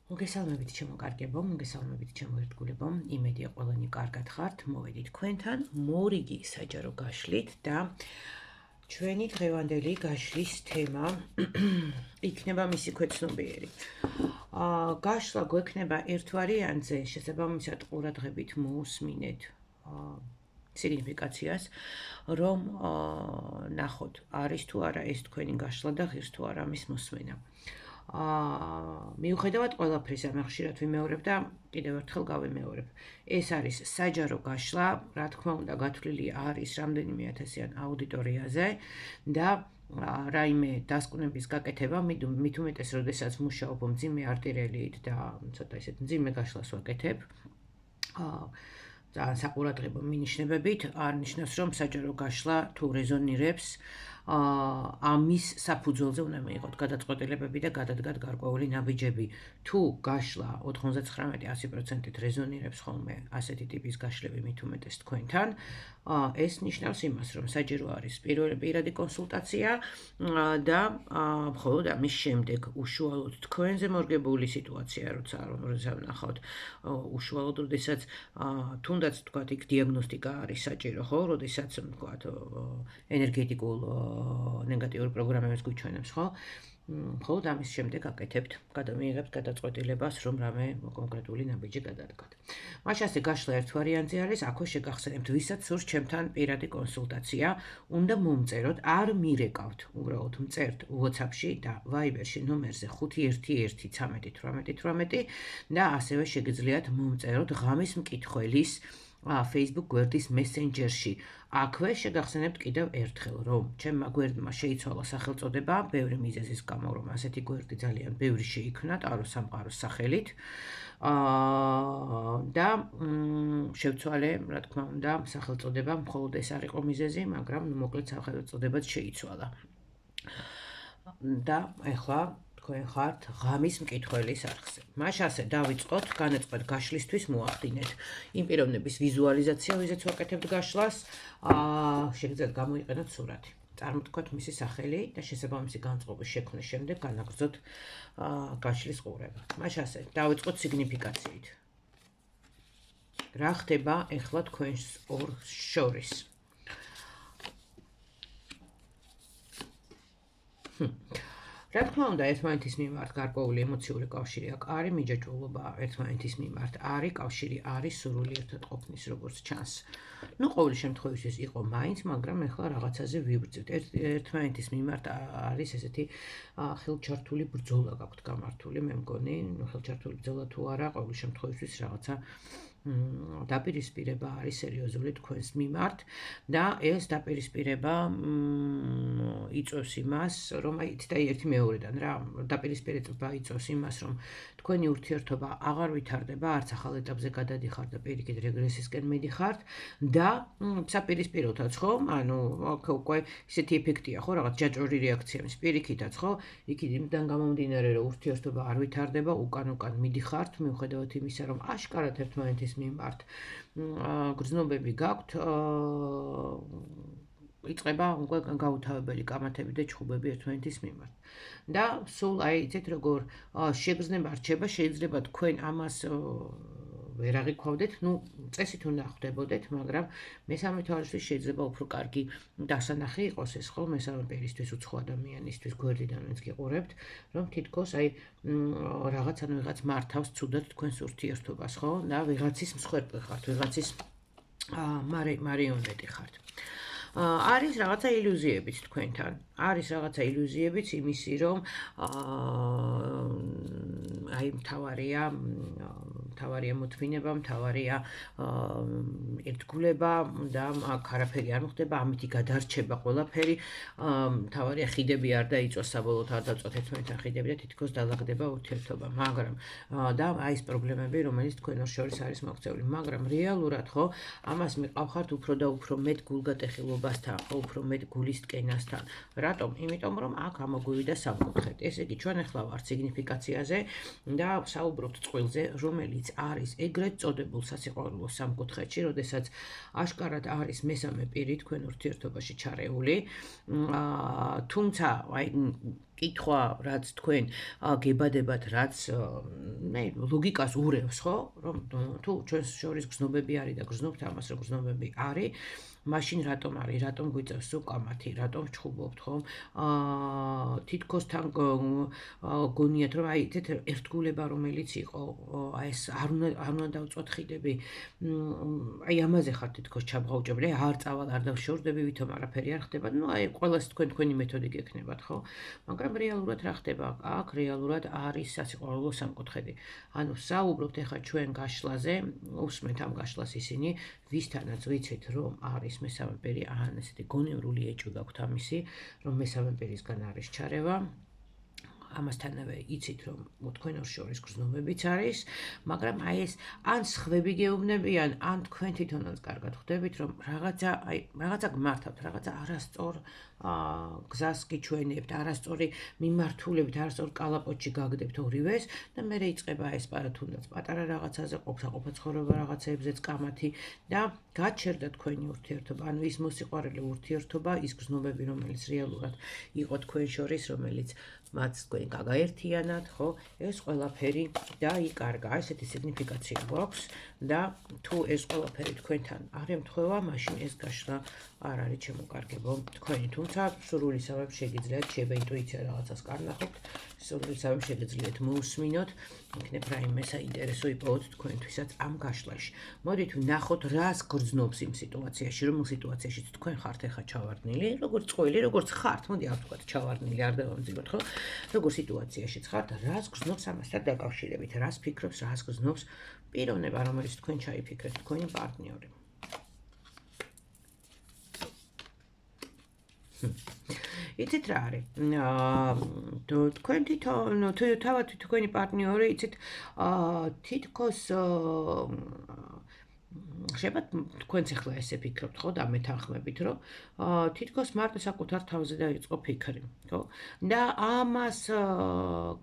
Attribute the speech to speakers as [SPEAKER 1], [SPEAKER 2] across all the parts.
[SPEAKER 1] მოგესალმებით ჩემო კარგებო, მოგესალმებით ჩემო ერთგულებო, იმედია ყველანი კარგად ხართ, მოვედით თქვენთან მორიგი საჯარო გაშლით და ჩვენი დღევანდელი გაშლის თემა იქნება მისი ქვეცნობიერი. გაშლა გვექნება ერთვარიანზე, შესაბამისად ყურადღებით მოусმინეთ სიგნიფიკაციას, რომ ნახოთ, არის თუ არა ეს თქვენი გაშლა და ღირს თუ არა მის მოსმენა. მიუხედავად ყველაფრისა, მე ხშირად ვიმეორებ და კიდევ ერთხელ გავიმეორებ. ეს არის საჯარო გაშლა, რა თქმა უნდა, გათვლილი არის რამდენიმე ათასიან აუდიტორიაზე და რაიმე დასკვნების გაკეთება, მით უმეტეს, როდესაც ვმუშაობ მძიმე არტილერიით და ცოტა ისეთ მძიმე გაშლას ვაკეთებ. ძალიან საყურადღებო მინიშნებებით, არ ნიშნავს, რომ საჯარო გაშლა თუ რეზონირებს, ამის საფუძველზე უნდა მიიღოთ გადაწყვეტილებები და გადადგათ გარკვეული ნაბიჯები. თუ გაშლა 99-100%-ით რეზონირებს ხოლმე ასეთი ტიპის გაშლები მით უმეტეს თქვენთან, ეს ნიშნავს იმას, რომ საჭირო არის პირადი კონსულტაცია და მხოლოდ ამის შემდეგ უშუალოდ თქვენზე მორგებული სიტუაცია, როცა ვნახავთ, უშუალოდ როდესაც თუნდაც თქვათ იქ დიაგნოსტიკა არის საჭირო, ხო, როდესაც თქვათ ენერგეტიკულ ნეგატიურ პროგრამებს გვიჩვენებს, ხო? მხოლოდ ამის შემდეგ აკეთებთ, მიიღებთ გადაწყვეტილებას, რომ რამე კონკრეტული ნაბიჯი გადადგათ. მაშასე გაშლა ერთვარიანზე არის, აქვე შეგახსენებთ, ვისაც სურს ჩემთან პირადი კონსულტაცია, უნდა მომწეროთ, არ მირეკავთ, უბრალოდ მწერთ WhatsApp-ში და Viber-ში ნომერზე 511131818 და ასევე შეგიძლიათ მომწეროთ ღამის მკითხველის Facebook გვერდის Messenger-ში. აქვე შეგახსენებთ კიდევ ერთხელ, რომ ჩემმა გვერდმა შეიცვალა სახელწოდება, ბევრი მიზეზის გამო, რომ ასეთი გვერდი ძალიან ბევრი შეიქმნა ტარო-სამყაროს სახელით. და შევცვალე, რა თქმა უნდა, სახელწოდება, მხოლოდ ეს არ იყო მიზეზი, მაგრამ მოკლედ სახელწოდებაც შეიცვალა. და ეხლა თქვენ ხართ ღამის მკითხველის არხზე. მაშასე დავიწყოთ, განეწყოთ გაშლისთვის მოახდინეთ იმ პიროვნების ვიზუალიზაცია, ვიზეც ვაკეთებთ გაშლას, შეგიძლიათ გამოიყენოთ სურათი. წარმოტქვათ მისი სახელი და შესაბამისი განწყობის შექმნის შემდეგ განაგრძოთ გაშლის ყურება. მაშასე დავიწყოთ სიგნიფიკაციით. რა ხდება ეხლა თქვენს ორ შორის? რა თქმა უნდა, ერთმანეთის მიმართ გარკვეული ემოციური კავშირი აქ არის, მიჯაჭვულობა ერთმანეთის მიმართ არის, კავშირი არის, სურვილიერთად ყოფნის როგორც ჩანს. ყოველი შემთხვევაში იყო მაინც, მაგრამ ეხლა რაღაცაზე ვიბრძვით. ერთმანეთის მიმართ არის ესეთი ხელჩართული ბრძოლა გაქვთ გამართული, მე მგონი, ხელჩართული ბრძოლა თუ არა, ყოველი შემთხვევაში რაღაცა დაპირისპირება არის სერიოზული თქვენს მიმართ და ეს დაპირისპირება იწვევს იმას, რომ ერთი მეორედან რა დაპირისპირება იწვევს იმას, რომ თქვენი ურთიერთობა აღარ ვითარდება, არც ახალ ეტაპზე გადადიხართ და პირიქით რეგრესისკენ მიდიხართ და საპირისპიროთაც, ხო? ანუ უკვე ისეთი ეფექტია, ხო, რაღაც ჯაჭვური რეაქცია მის პირიქითაც, ხო? იქიდან გამომდინარე, რომ ურთიერთობა არ ვითარდება, უკან მიდიხართ, მიუხედავად იმისა, რომ აშკარად ერთმანეთის მიმართ გრძნობები გაქვთ, იწყება უკვე გაუთავებელი კამათები და ჩხუბები ერთმანეთის მიმართ. და სულ იცით როგორ შეგრძნება რჩება, შეიძლება თქვენ ამას ვერ აღიქვავდეთ, წესით უნდა ხვდებოდეთ, მაგრამ მესამე თვალისთვის შეიძლება უფრო კარგი დასანახი იყოს ეს, ხო, მესამე პირისთვის, უცხო ადამიანისთვის, გვერდიდან ვინც გიყურებთ, რომ თითქოს რაღაც ვიღაც მართავს ცუდად თქვენს ურთიერთობას, ხო? და ვიღაცის მსხვერპლი ხართ, ვიღაცის მარიონეტი ხართ. არის რაღაცა ილუზიებიც თქვენთან. არის რაღაცა ილუზიებიც იმისი, რომ მთავარია მოთმინება, მთავარია ერთგულება და აქ არაფერი არ მოხდება, ამითი გადარჩება ყველაფერი, მთავარია ხიდები არ დაიწოს, საბოლოოდ არ დავწოთ ერთმანეთთან ხიდები და თითქოს დალაგდება ურთიერთობა, მაგრამ და ეს პრობლემები, რომელიც თქვენ ორ შორის არის მოქცეული, მაგრამ რეალურად, ხო, ამას მიყავხართ უფრო და უფრო მეტ გულგატეხილობასთან, უფრო მეტ გულისტკენასთან. რატომ? იმიტომ რომ აქ ამოგვივიდა სამკუთხედი. ესე იგი, ჩვენ ახლა ვართ სიგნიფიკაციაზე და საუბრობთ წყვილზე, რომელიც არის ეგრეთ წოდებულ სასიყვარულო სამკუთხედში, როდესაც აშკარად არის მესამე პირი თქვენ ურთიერთობაში ჩარეული, თუმცა კითხვა, რაც თქვენ გებადებათ, რაც ლოგიკას ურევს, ხო? რომ თუ ჩვენს შორის გზნობები არის და გზნობთ ამას, რომ გზნობები არის, მაშინ რატომ არის, რატომ გვიწევს უკამათი, რატომ ვჩხუბობთ, ხო? თითქოს თან გონიათ, რომ აი ეს ერთგულება რომელიც იყო, აი ეს არ უნდა დავწვათ ხიდები, აი ამაზე ხარ თითქოს ჩაბღაუჭებული, არ წავალ, არ დავშორდები, ვითომ არაფერი არ ხდება, ну აი ყველას თქვენი მეთოდი გექნებათ, ხო? მაგრამ რეალურად რა ხდება? აქ რეალურად არის სასიყვარულო სამკუთხედი. ანუ საუბრობთ ახლა ჩვენ გაშლაზე, უსმენთ ამ გაშლას ისინი, ვისთანაც ვიცით, რომ არის მესამე პერი, ან ესეთი გონივრული ეჭვი გაქვთ ამისი, რომ მესამე პერისგან არის ჩარევა. ამასთანავე იცით, რომ თქვენ ორ შორის გრძნობებიც არის, მაგრამ აი ეს ან სხვები გეუბნებიან, ან თქვენ თვითონაც კარგად ხვდებით, რომ რაღაცა გმართავთ, რაღაცა არასწორ გზას გიჩვენებთ, არასწორი მიმართულებით, არასწორ კალაპოტში გაგდებთ ორივეს და მე იწყება ეს თუნდაც პატარა რაღაცაზე ყოფსაყოფა ცხოვრება რაღაცეებზეც კამათი და გაჩერდა თქვენი ურთიერთობა, ანუ ის მოსიყვარელი ურთიერთობა, ის გრძნობები, რომელიც რეალურად იყო თქვენ შორის, რომელიც მათ თქვენ გაგაერთიანათ, ხო? ეს ყველაფერი დაიკარგა, ესეთი სიგნიფიკაცია გვაქვს და თუ ეს ყველაფერი თქვენთან არ ემთხვევა, მაშინ ეს გაშლა არ არის შემოკარგებო თქვენი, თუმცა სურვილისავებ შეგიძლიათ ინტუიცია რაღაცას კარნახოთ, სურვილისავებ შეგიძლიათ მოусმინოთ, იქნებ რაიმე საინტერესო იპოვოთ თქვენთვისაც ამ გაშლაში. მოდით ვნახოთ, რას გრძნობს იმ სიტუაციაში, რომელ სიტუაციაშიც თქვენ ხართ ახლა ჩავარდნილი, როგორც წყვილი, როგორც ხართ, მოდი არ ვთქვათ ჩავარდნილი, არ დავამძიმოთ, ხო? როგორ სიტუაციაშიც ხართ, რას გრძნობს ამასთან დაკავშირებით, რას ფიქრობს, რას გრძნობს პიროვნება, რომელიც თქვენ ჩაიფიქრეთ, თქვენი პარტნიორი. იცით რა არის? თქვენ თვითონ, თავად თქვენი პარტნიორი, იცით, თითქოს შეიძლება თქვენც ახლა ესე ფიქრობთ, ხო, და მეთანხმებით, რომ თითქოს მარტო საკუთარ თავზე დაიწყო ფიქრი, ხო? და ამას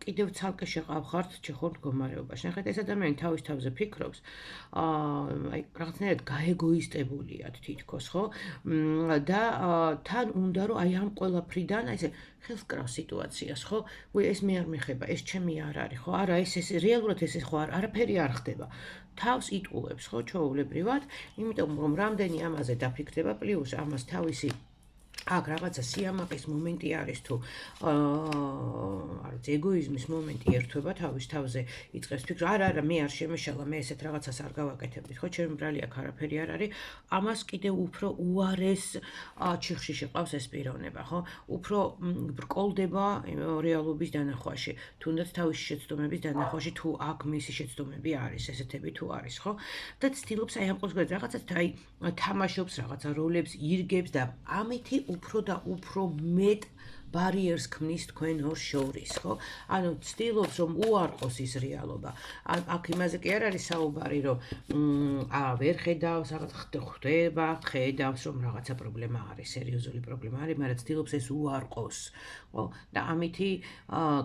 [SPEAKER 1] კიდევ ცალკე შეყავხართ ჩეხურ მდგომარეობაში. ნახეთ, ეს ადამიანი თავის თავზე ფიქრობს, აი რაღაცნაირად გაეგოისტებულია თითქოს, ხო? და თან უნდა რომ აი ამ ყველაფრიდან აი ესე ხელს კრავს სიტუაციას, ხო? ეს მე არ მეხება, ეს ჩემი არ არის, ხო? არა, ეს რეალურად ეს ხო არაფერი არ ხდება. თავს იტყუებს, ხო, ჩვეულებრივად, იმიტომ რომ რამდენი ამაზე დაფიქრდება, პლუს ამას თავისი აქ რაღაცა სიამაყის მომენტი არის თუ არის ეგოიზმის მომენტი ერთვება თავის თავზე იწყებს ფიქრ, არა, მე არ შემეშალა, მე ესეთ რაღაცას არ გავაკეთებდით, ხო, ჩემი ბრალი აქ არაფერი არ არის, ამას კიდევ უფრო უარეს ჩიხში შეყავს ეს პიროვნება, ხო? უფრო ბრკოლდება რეალობის დანახვაში, თუნდაც თავისი შეცდომების დანახვაში, თუ აქ მისი შეცდომები არის, ესეთები თუ არის, ხო? და ცდილობს აი ამ ყოველგვარ რაღაცას აი თამაშობს რაღაცა როლებს, ირგებს და ამითი უფრო და უფრო მეტ barriers ქმნის თქვენ ორ შორის, ხო? ანუ ცდილობს რომ უარყოს ის რეალობა. აქ იმაზე კი არ არის საუბარი, რომ ვერ ხედავს, რაღაც ხდება, ხედავს, რომ რაღაცა პრობლემა არის, სერიოზული პრობლემა არის, მაგრამ ცდილობს ეს უარყოს, ხო? და ამითი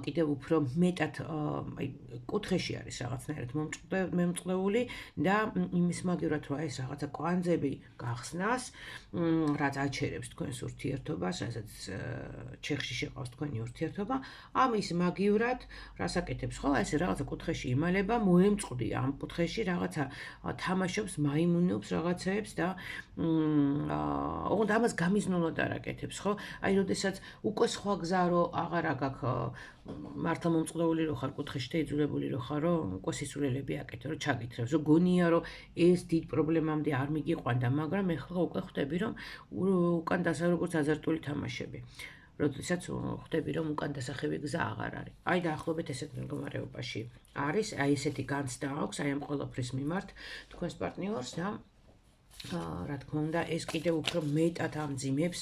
[SPEAKER 1] კიდევ უფრო მეტად აი კუთხეში არის რაღაცნაირად მომწყდეული და იმის მაგივრად რომ ეს რაღაცა კვანძები გახსნას, რაც აჩერებს თქვენს ურთიერთობას, რასაც ჩეხში შეყავს თქვენი ურთიერთობა, ამის მაგივრად რას აკეთებს, ხო? ეს რაღაცა კუთხეში იმალება, მოემწყდია ამ კუთხეში რაღაცა თამაშობს, მაიმუნობს რაღაცეებს და ოღონდ ამას გამიზნულად არ აკეთებს, ხო? აი, როდესაც უკვე სხვა გზა რო აღარა გაქვს მართლმომწყდეული რო ხარ, კუთხეში დაიძულებული რო ხარ, რომ უკვე სისულელები აკეთე, რომ ჩაგითხრებს, რომ გონია, რომ ეს დიდ პრობლემამდე არ მიგიყვანდა, მაგრამ ეხლა უკვე ხვდები, რომ უკან დასა როგორც აზარტული თამაშები. როდესაც ხვდები, რომ უკან დასახევი გზა აღარ არის. აი დაახლოებით ესეთ მდგომარეობაში არის, აი ესეთი განცდა აქვს, აი ამ ყველაფრის მიმართ თქვენს პარტნიორს და რა თქმა უნდა, ეს კიდევ უფრო მეტად ამძიმებს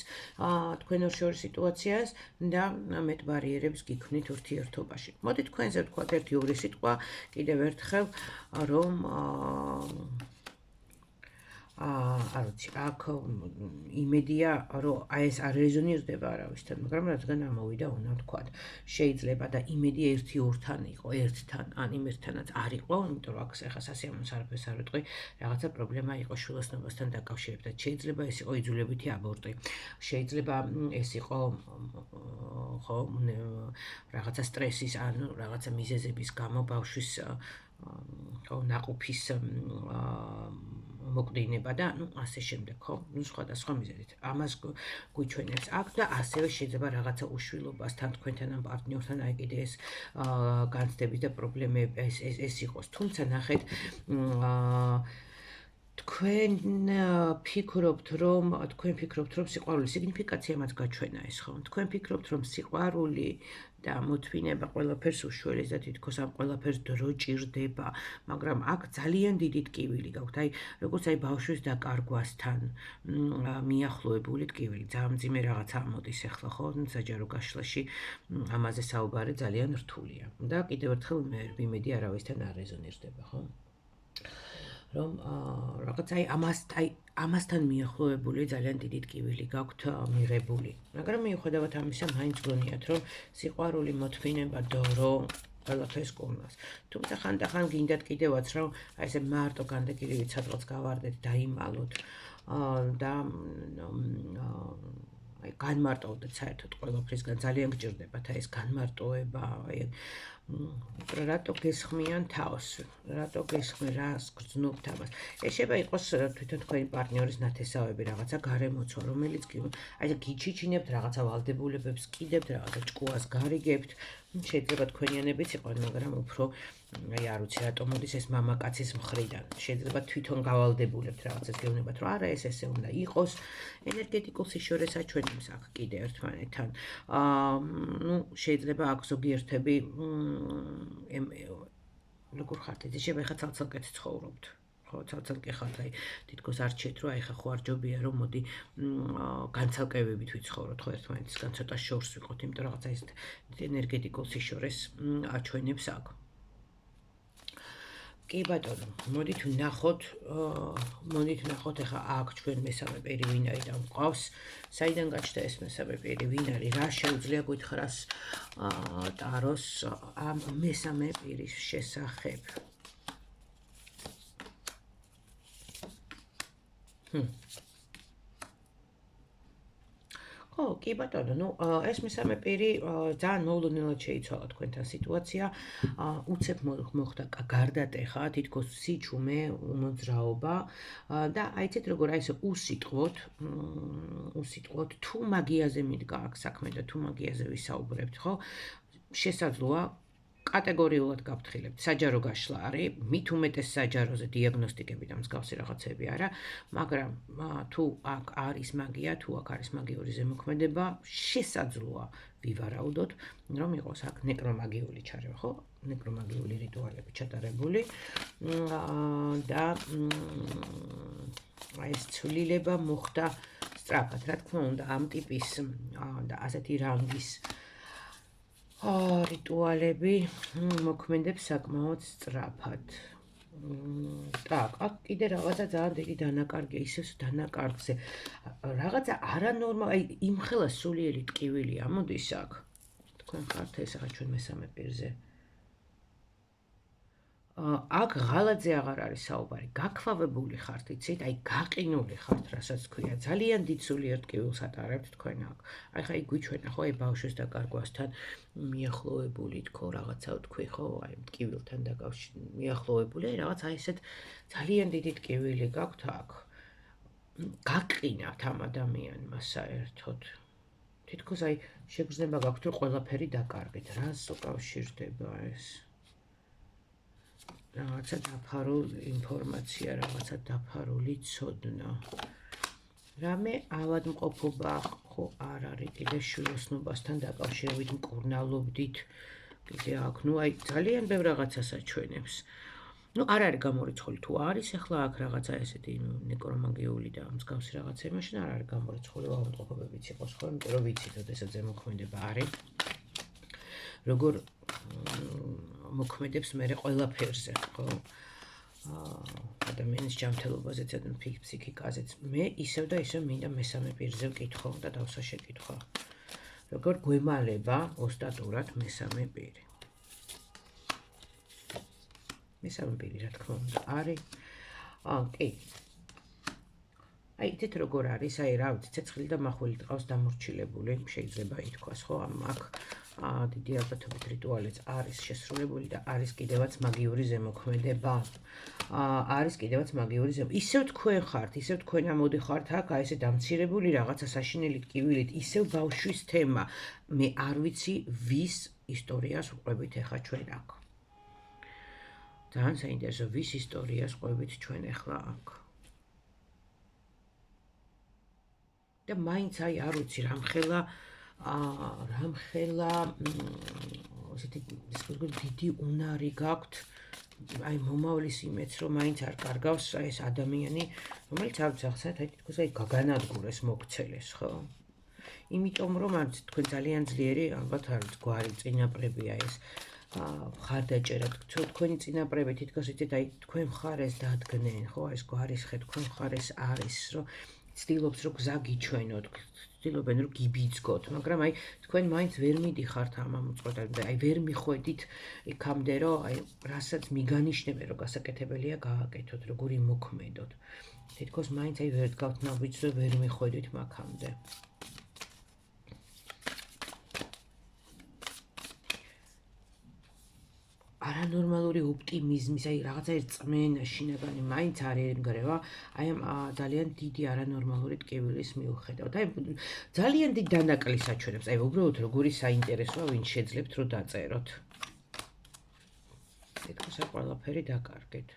[SPEAKER 1] თქვენ ორ შორის სიტუაციას და მეტ ბარიერებს გიქმნით ურთიერთობაში. მოდით თქვენზე ვთქვათ ერთი ორი სიტყვა კიდევ ერთხელ, რომ არ ვიცი, აქ იმედია, რომ აი ეს არ რეზონირდება არავისთან, მაგრამ რადგან ამოვიდა, უნდა ვთქვათ, შეიძლება და იმედია ერთი ორთან იყო, ერთთან, ან იმ ერთთანაც არ იყო, იმიტომ რომ აქ ახლა სასიამოვნოს არაფერს არ ვიტყვი, რაღაცა პრობლემა იყო შვილოსნობასთან დაკავშირებით. შეიძლება ეს იყო იძულებითი აბორტი. შეიძლება ეს იყო ხო, რაღაცა სტრესის, ან რაღაცა მიზეზების გამო ბავშვის ხო, ნაყოფის მოკვდინება და ასე შემდეგ, ხო? სხვადასხვა მიზეზით. ამას გვიჩვენებს აქ და ასევე შეიძლება რაღაცა უშვილობასთან თქვენთან ან პარტნიორთან აი კიდე ეს განცდების და პრობლემები ეს იყოს. თუმცა ნახეთ, თქვენ ფიქრობთ, რომ სიყვარულის სიგნიფიკაცია მათ გაჩვენა ეს, ხო? თქვენ ფიქრობთ, რომ სიყვარული და მოთმინება ყველაფერს უშველეს და თითქოს ამ ყველაფერს დრო ჭირდება, მაგრამ აქ ძალიან დიდი ტკივილი გაქვთ. აი, როგორც აი ბავშვის დაკარგვასთან მიახლოებული ტკივილი, ძალიან მძიმე რაღაცა ამოდის ახლა, ხო? საჯარო გაშლაში ამაზე საუბარი ძალიან რთულია. და კიდევ ერთხელ მე ვიმედი არავისთან არ რეზონირდება, ხო? რომ რაღაც აი ამასთან მიახლოებული ძალიან დიდი ტკივილი გაქვთ მიღებული. მაგრამ მიუხედავად ამისა, მაინც გონიათ, რომ სიყვარული, მოთმინება, დრო ყველაფერს კურნავს. თუმცა ხანდახან გინდათ კიდევაც, რომ აი ესე მარტო განდეგილივით სადღაც გავარდეთ, დაიმალოთ და აი განმარტოვდეთ საერთოდ ყველაფრისგან ძალიან გჭირდებათ აი ეს განმარტოება, აი რატო გესხმიან თავს, რატო გესხმი, რას გრძნობთ ამას. ეს შეიძლება იყოს თვითონ თქვენი პარტნიორის ნათესავები, რაღაცა გარემოცვა, რომელიც კი აი გიჩიჩინებთ, რაღაცა ვალდებულებებს კიდებთ, რაღაცა ჭკუას გარიგებთ. შეიძლება თქვენიანებიც იყოს, მაგრამ უფრო აი არ ვიცი რატომ მოდის ეს მამაკაცის მხრიდან. შეიძლება თვითონ გავალდებულებთ რაღაცას გეუბნებათ, რომ არა ეს ესე უნდა იყოს. ენერგეტიკულ სიშორეს აჩვენებს აქ კიდე ერთმანეთთან. ნუ შეიძლება აქ ზოგიერთები როგორ ხართ იცი, შეიძლება ხა ცალ-ცალკეთ ცხოვრობთ. ხო, ცალ-ცალკე ხართ, აი თითქოს არ ჩეთ, რომ აი ხა ხო არ ჯობია, რომ მოდი განცალკევებით ვიცხოვროთ, ხო ერთმანეთისგან ცოტა შორს ვიყოთ, იმიტომ რაღაცა ეს ენერგეტიკულ სიშორეს აჩვენებს აქ. კი ბატონო, მოდით ვნახოთ ახლა აქ ჩვენ მესამე პირი ვინ არის და მყავს. საიდან გაჩნდა ეს მესამე პირი, ვინ არის, რა შეუძლია გითხრას ტაროს ამ მესამე პირის შესახებ. ხო, კი ბატონო, ნუ ეს მესამე პირი ძალიან მოულოდნელად შეიცვალა თქვენთან სიტუაცია. უცებ მოხდა გარდატეხა, თითქოს სიჩუმე, უმოძრაობა და აიცით როგორ აი ესე უსიტყვოდ თუ მაგიაზე მიდგა აქ საქმე და თუ მაგიაზე ვისაუბრებთ, ხო? შესაძლოა კატეგორიულად გავთხილებთ, საჯარო გაშლა არის, მით უმეტეს საჯაროზე დიაგნოსტიკები და მსგავსი რაღაცები არა, მაგრამ თუ აქ არის მაგია, თუ აქ არის მაგიური ზემოქმედება, შესაძლოა ვივარაუდოთ, რომ იყოს აქ ნეკრომაგიული ჩარევა, ხო? ნეკრომაგიული რიტუალები ჩატარებული და აი ეს ცვლილება მოხდა სწრაფად, რა თქმა უნდა, ამ ტიპის და ასეთი რანგის რიტუალები მოქმედებს საკმაოდ სწრაფად. так, აქ კიდე რაღაცა ძალიან დიდი დანაკარგია, ისევ დანაკარგზე. რაღაცა არანორმალი, აი იმხელა სულიერი ტკივილი ამოდის აქ. თქვენ ხართ ეს ახლა ჩვენ მესამე პირზე. აქ ღალატზე აღარ არის საუბარი, გაქვავებული ხართ, იცით, აი გაყინული ხართ, რასაც ქვია, ძალიან დიდ სულიერ ტკივილს ატარებთ თქვენ აქ. აი ხა იქ გვიჩვენა ხო, აი ბავშვის დაკარგვასთან მიახლოებული თქო, რაღაცა თქვი ხო, აი ტკივილთან დაკავშირებული, მიახლოებული, აი რაღაც აი ესეთ ძალიან დიდი ტკივილი გაქვთ აქ. გაყინათ ამ ადამიანმა საერთოდ. თითქოს აი შეგრძნება გაქვთ, რომ ყველაფერი დაკარგეთ, რას უკავშირდება ეს? რაღაცა დაფარული ინფორმაცია, რაღაცა დაფარული ცოდნა. რამე ავადმყოფობა ხო არ არის კიდე შვილოსნობასთან დაკავშირებით მკურნალობდით. კიდე აქ, ნუ აი ძალიან ბევრ რაღაცას აჩვენებს. ნუ არ არის გამორიცხული თუ არის ახლა აქ რაღაცა ესეთი ნეკრომაგიული და მსგავსი რაღაცა, მაშინ არ არის გამორიცხული ავადმყოფობებიც იყოს, ხო? იმიტომ რომ ვიცით, როდესაც ზემოქმედება არის. როგორ მოქმედებს მერე ყველაფერზე, ხო? ადამიანის ჯანმრთელობაზე ცოტა ფსიქიკაზეც. მე ისევ და ისევ მინდა მესამე პირზე ვკითხო და დავსა შეკითხვა. როგორ გვემალება ოსტატურად მესამე პირი? მესამე პირი რა თქმა უნდა არის. კი. აი თით როგორ არის, აი რა ვიცი, ცეცხლი და მახვილი ტყავს დამორჩილებული, შეიძლება ითქვას, ხო, აქ დიდი ალბათობით რიტუალიც არის შესრულებული და არის კიდევაც მაგიური ზემოქმედება. არის კიდევაც მაგიური ზემოქმედება. ისევ თქვენ ხართ, ისევ თქვენ ამოდიხართ აქ, აი ესე დამცირებული რაღაცა საშინელით კივილით, ისევ ბავშვის თემა. მე არ ვიცი ვის ისტორიას ვყვებით ახლა ჩვენ აქ. ძალიან საინტერესო, ვის ისტორიას ყვებით ჩვენ ახლა აქ. და მაინც აი არ ვიცი რამხელა ესეთი დიდი უნარი გაქვთ აი მომავლის იმეც რომ მაინც არ კარგავს აი ეს ადამიანი რომელიც არ ვიცი ახლა აი თითქოს აი გაგანადგურეს მოქცელეს ხო იმიტომ რომ არ ვიცი თქვენ ძალიან ძლიერი ალბათ არ ვიცი გვარი წინაპრებია ეს ხარდაჭერა თქვენი წინაპრები თითქოს იცით აი თქვენ მხარეს დადგნენ ხო ეს გვარის ხე თქვენ მხარეს არის რომ ცდილობს რომ გზა გიჩვენოთ, ცდილობენ რომ გიბიძგოთ, მაგრამ აი თქვენ მაინც ვერ მიდიხართ ამ მოწყვეტამდე, აი ვერ მიხვედით იქამდე რომ აი რასაც მიგანიშნებენ რომ გასაკეთებელია გააკეთოთ, როგორი მოქმედოთ. თითქოს მაინც აი ვერ დგავთ ნაბიჯს და ვერ მიხვედით მაგამდე. არანორმალური ოპტიმიზმის, აი რაღაცა რწმენა შინაგანი მაინც არ ერგრევა, აი ამ ძალიან დიდი არანორმალური ტკივილის მიუხედავად. აი ძალიან დიდ დანაკლისს აჩვენებს, აი უბრალოდ როგორი საინტერესოა, ვინ შეძლებთ რომ დაწეროთ. თითქოს ყველაფერი დაკარგეთ.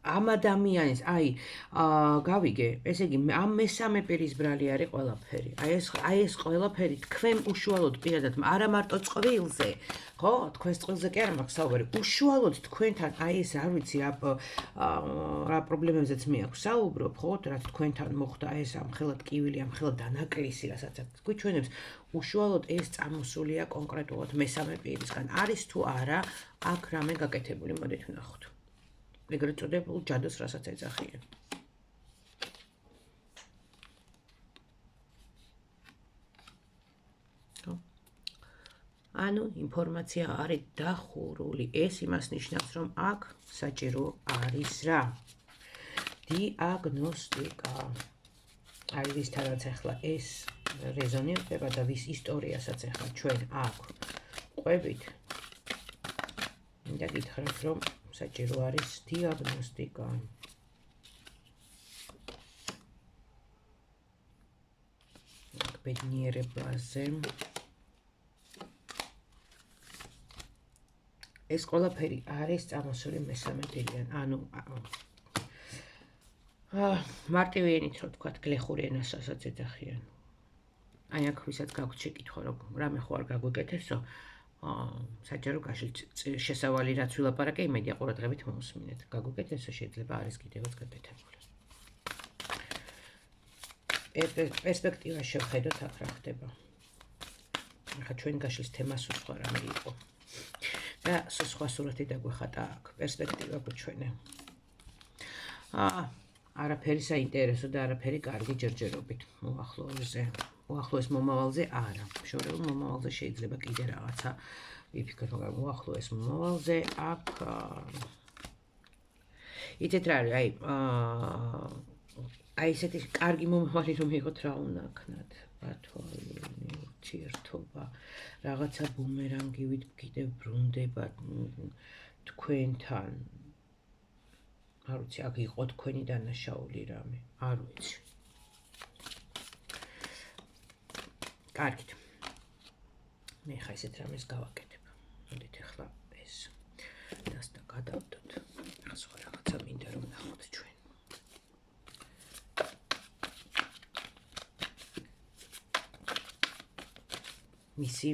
[SPEAKER 1] ამ ადამიანის, აი, გავიგე, ესე იგი, ამ მესამე პირის ბრალი არის ყველაფერი. აი ეს ყველაფერი თქვენ უშუალოდ პირადად, არა მარტო წყვილზე, ხო? თქვენს წყვილზე კი არა მაქვს საუბარი. უშუალოდ თქვენთან, აი ეს არ ვიცი რა პრობლემებზეც მე აქვს საუბრობ, ხო? რაც თქვენთან მოხდა ეს ამხელა ტკივილი, ამხელა დანაკლისი, რასაც გვიჩვენებს, უშუალოდ ეს წამოსულია კონკრეტულად მესამე პირისგან. არის თუ არა, აქ რამე გაკეთებული, მოდით ვნახოთ. ეგრეთ წოდებულ ჯადოს რასაც ეძახიან. ანუ ინფორმაცია არის დახურული. ეს იმას ნიშნავს, რომ აქ საჭირო არის რა? დიაგნოსტიკა. აი ვისთანაც ახლა ეს რეზონირდება და ვის ისტორიასაც ახლა ჩვენ აქ ყვებით. მინდა გითხრათ, რომ საჭირო არის დიაგნოსტიკა. ბედნიერებაზე. ეს ყველაფერი არის წამოსული მესამე პირიდან. ანუ მარტივი ენით რო ვთქვათ, გლეხური ენასაც ეძახიან. აი აქ ვისაც გაქვთ შეკითხვა, რომ რამე ხო არ გაგვიკეთებსო, საჯარო შესავალი რაც ვილაპარაკე, იმედია ყურადღებით მოусმინეთ. გაგვიკეთებსო შეიძლება არის კიდევაც გაკეთებული. პერსპექტივა შევხედოთ აქ რა ხდება. ახლა ჩვენ გაშლის თემა სულ სხვა რამე იყო. და სულ სხვა სურათი დაგვეხატა აქ. პერსპექტივა გვჩვენე. არაფერი საინტერესო და არაფერი კარგი ჯერჯერობით უახლოეს მომავალზე არა. შორეულ მომავალზე შეიძლება კიდე რაღაცა ვიფიქროთ, მაგრამ უახლოეს მომავალზე აქ იცით რა არის, აი ესეთი კარგი მომავალი რომ იყოთ რა უნდა ქნათ. ბათვალიანი ურთიერთობა, რაღაცა ბუმერანგივით კიდევ ბრუნდება თქვენთან. არ ვიცი, აქ იყო თქვენი დანაშაული რამე, არ ვიცი. კარგით. მე ხა ესეთ რამეს გავაკეთებ. მოდით ახლა ეს დასტა გადავდოთ. ახლა სხვა რაღაცა მინდა რომ ნახოთ ჩვენ. მისი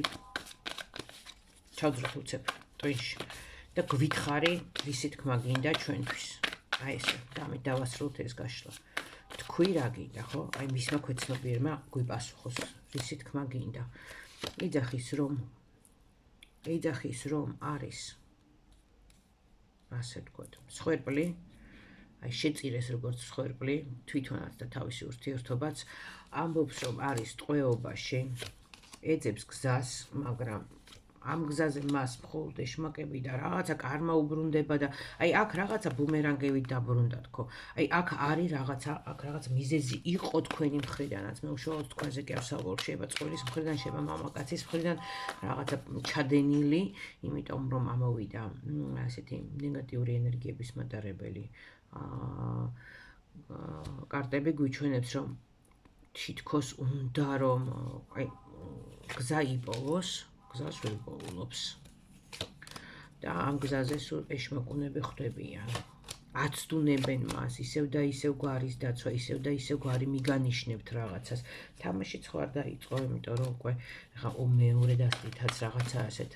[SPEAKER 1] ჩავძროთ უცებ ტვინში და გვითხარი ვისი თქმა გინდა ჩვენთვის. აი ესე, დამით დავასრულოთ ეს გაშლა. თქვი რა გინდა, ხო? აი მისმა ქვეცნობიერმა გვიპასუხოს, ვისი თქმა გინდა. ეძახის რომ არის ასე ვთქვათ, მსხვერპლი, აი შეწირეს როგორც მსხვერპლი, თვითონაც და თავისი ურთიერთობაც, ამბობს, რომ არის ტყვეობაში, ეძებს გზას, მაგრამ ამ გზაზე მას მხოლოდ ეშმაკები და რაღაცა კარმა უბრუნდება და აი აქ რაღაცა ბუმერანგებით დაბრუნდა თქო. აი აქ არის რაღაცა, აქ რაღაც მიზეზი იყო თქვენი მხრიდანაც. მე უშუალოდ თქვენზე კი არ ვსაუბრობ, შეიძლება წყვილის მხრიდან, შეიძლება მამაკაცის მხრიდან რაღაცა ჩადენილი, იმიტომ რომ ამოვიდა ასეთი ნეგატიური ენერგიების მატარებელი კარტები გვიჩვენებს, რომ თითქოს უნდა რომ აი გზა იპოვოს, გზას ვერ იპოვულობს. და ამ გზაზე სულ ეშმაკუნები ხვდებიან. აცდუნებენ მას, ისევ და ისევ გვარის დაცვა, ისევ და ისევ გვარი მიგანიშნებთ რაღაცას. თამაშიც ხო არ დაიწყო, იმიტომ რომ უკვე ახლა მეორე დასტითაც რაღაცა ასეთ,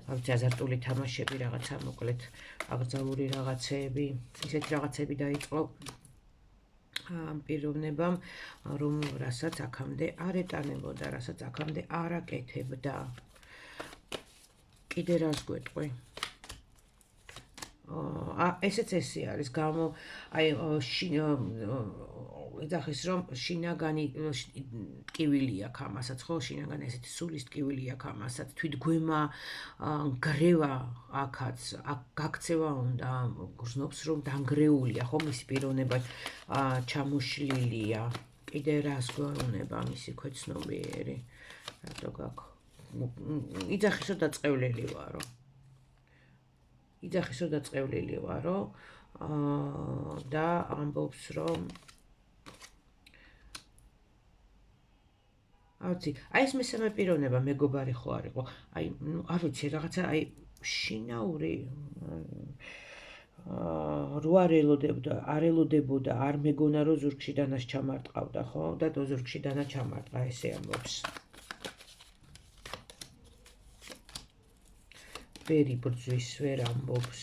[SPEAKER 1] ავიცი აზარტული თამაშები, რაღაცა მოკლედ აკრძალული რაღაცეები, ისეთი რაღაცები დაიწყო ამ პიროვნებამ, რომ რასაც აქამდე არ ეტანებოდა, რასაც აქამდე არ აკეთებდა. კიდე რას გვეტყვი? ესეც ესე არის, გამო აი ეძახის რომ შინაგანი ტკივილი აქვს ამასაც, ხო, შინაგანი ესეთი სულის ტკივილი აქვს ამასაც, თვითგვემა გრევა აქაც, აქ გაქცევა უნდა, გრძნობს რომ დანგრეულია, ხო, მისი პიროვნება ჩამოშლილია. კიდე რას გვეუბნება მისი ქვეცნობიერი? რატო გაქვს? იძახის რომ დაწყევლილი ვარო. იძახის რომ დაწყევლილი ვარო და ამბობს რომ ავიცი, აი ეს მესამე პიროვნება მეგობარი ხო არ იყო. აი, არ ვიცი, რაღაცა აი შინაური რო არ ელოდებოდა, არ მეგონა რომ ზურგში დანას ჩამარტყავდა, ხო? და ზურგში დანა ჩამარტყა, ესე ამბობს. ვერი ბრძვის, ვერ ამბობს.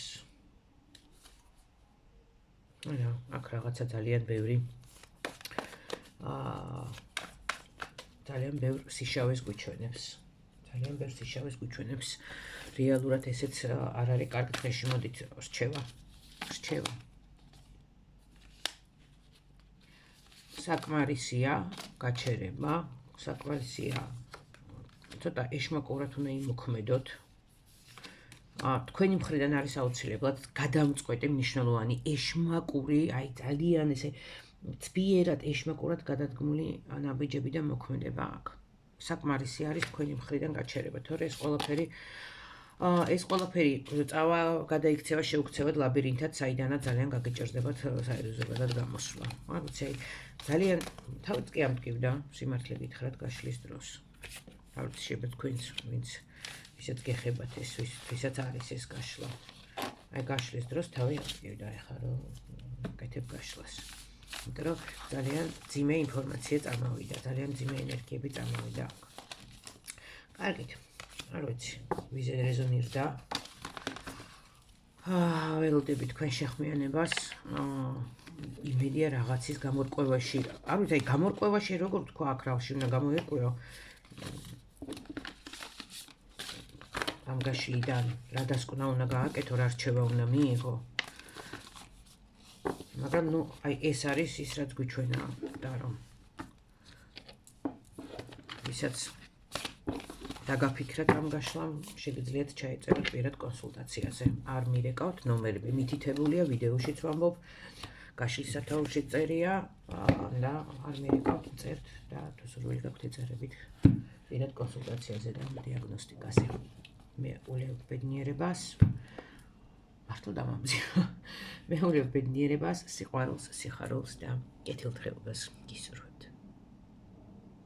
[SPEAKER 1] არა, აქ რაღაცა ძალიან ბევრი ძალიან ბევრ სიშავეს გვიჩვენებს. ძალიან ბევრ სიშავეს გვიჩვენებს. რეალურად ესეც არ არის კარგი. დღეში მოდით რჩევა. საკმარისია გაჩერება, საკმარისია ცოტა ეშმაკურად უნდა იმოქმედოთ. თქვენი მხრიდან არის აუცილებლად გადამწყვეტი მნიშვნელოვანი ეშმაკური, აი ძალიან ესე ცბიერად ეშმაკურად გადადგმული ნაბიჯები და მოქმედება აქვს. საკმარისი არის თქვენი მხრიდან გაჩერება, თორე ეს ყველაფერი წავა გადაიქცევა შეუქცევად ლაბირინთად, საიდანაც ძალიან გაგეჭირდებათ საერთოდ გამოსვლა. არ ვიცი, ძალიან თავიც კი ამტკივდა სიმართლე გითხრათ გაშლის დროს. არ ვიცი, შეიძლება თქვენც ვინც ვისაც გეხებათ ეს, ვისაც არის ეს გაშლა. აი გაშლის დროს თავი ამტკივდა, ეხლა რომ გაკეთებ გაშლას. იმიტომ რომ ძალიან ძიმე ინფორმაცია წამოვიდა, ძალიან ძიმე ენერგიები წამოვიდა. კარგით, არ ვიცი, ვიზე რეზონირდა. ველოდები თქვენ შეხმიანებას. იმედია რაღაცის გამორკვევაში. არ ვიცი, აი გამორკვევაში როგორ თქვა აქ რავში უნდა გამოერკვეო. ამ გაშლიდან რა დასკვნა უნდა გააკეთო, რა რჩევა უნდა მიიღო. მაგრამ ნუ აი ეს არის ის რაც გვიჩვენა და რომ ვისაც დაგაფიქრეთ ამ გაშლამ, შეგიძლიათ ჩაეწეროთ პირად კონსულტაციაზე. არ მირეკავთ ნომერები, მითითებულია ვიდეოშიც ვამბობ, გაშლის სათაურში წერია და არ მირეკავთ წერთ და თუ სურვილი გაქვთ ეწერებით პირად კონსულტაციაზე და დიაგნოსტიკაზე. მე ულევ ბედნიერებას, მართლა დამამძიმო. მე ულევ ბედნიერებას, სიყვარულს, სიხარულს და კეთილდღეობას გისურვებ.